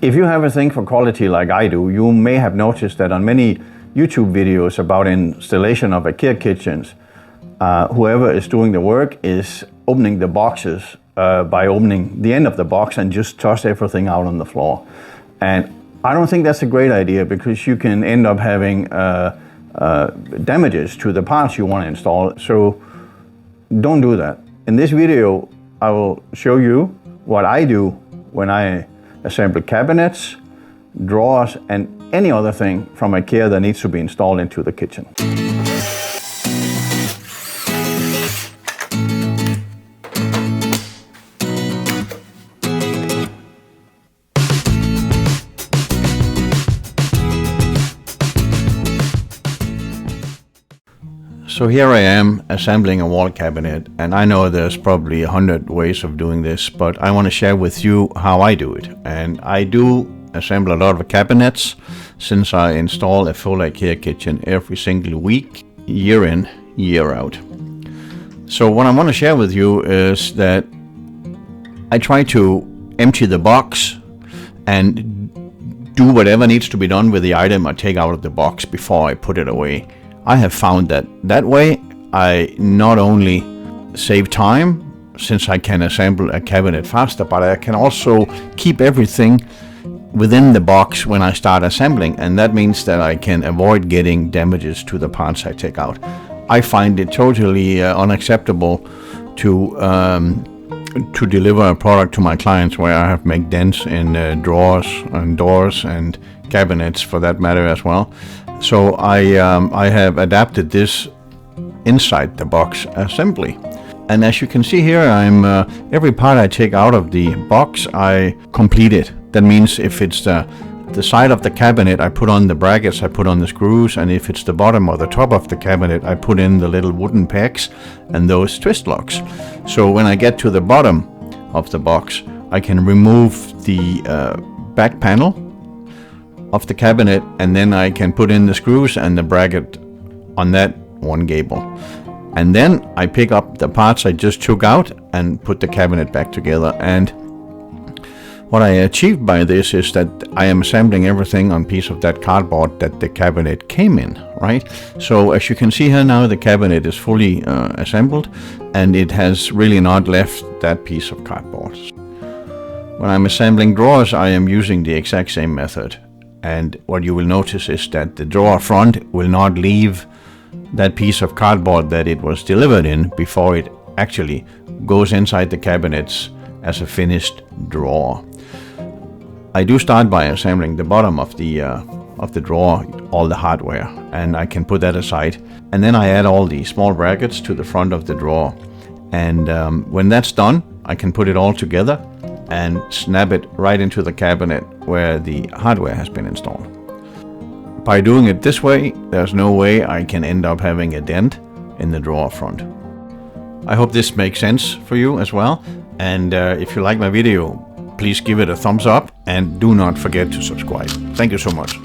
If you have a thing for quality like I do, you may have noticed that on many YouTube videos about installation of IKEA kitchens, whoever is doing the work is opening the boxes by opening the end of the box and just toss everything out on the floor. And I don't think that's a great idea, because you can end up having damages to the parts you want to install. So don't do that. In this video, I will show you what I do when I assemble cabinets, drawers, and any other thing from IKEA that needs to be installed into the kitchen. So here I am assembling a wall cabinet, and I know there's probably 100 ways of doing this, but I want to share with you how I do it. And I do assemble a lot of cabinets since I install a full IKEA kitchen every single week, year in, year out. So what I want to share with you is that I try to empty the box and do whatever needs to be done with the item I take out of the box before I put it away. I have found that way I not only save time, since I can assemble a cabinet faster, but I can also keep everything within the box when I start assembling, and that means that I can avoid getting damages to the parts I take out. I find it totally unacceptable to deliver a product to my clients where I have made dents in drawers and doors and cabinets for that matter as well. So I have adapted this inside the box assembly. And as you can see here, every part I take out of the box, I complete it. That means if it's the side of the cabinet, I put on the brackets, I put on the screws, and if it's the bottom or the top of the cabinet, I put in the little wooden pegs and those twist locks. So when I get to the bottom of the box, I can remove the back panel of the cabinet, and then I can put in the screws and the bracket on that one gable. And then I pick up the parts I just took out and put the cabinet back together. And what I achieved by this is that I am assembling everything on a piece of that cardboard that the cabinet came in, right? So as you can see here now, the cabinet is fully assembled, and it has really not left that piece of cardboard. When I'm assembling drawers, I am using the exact same method. And what you will notice is that the drawer front will not leave that piece of cardboard that it was delivered in before it actually goes inside the cabinets as a finished drawer. I do start by assembling the bottom of the drawer, all the hardware, and I can put that aside. And then I add all the small brackets to the front of the drawer. And when that's done, I can put it all together and snap it right into the cabinet where the hardware has been installed. By doing it this way, there's no way I can end up having a dent in the drawer front. I hope this makes sense for you as well, and if you like my video, please give it a thumbs up and do not forget to subscribe. Thank you so much.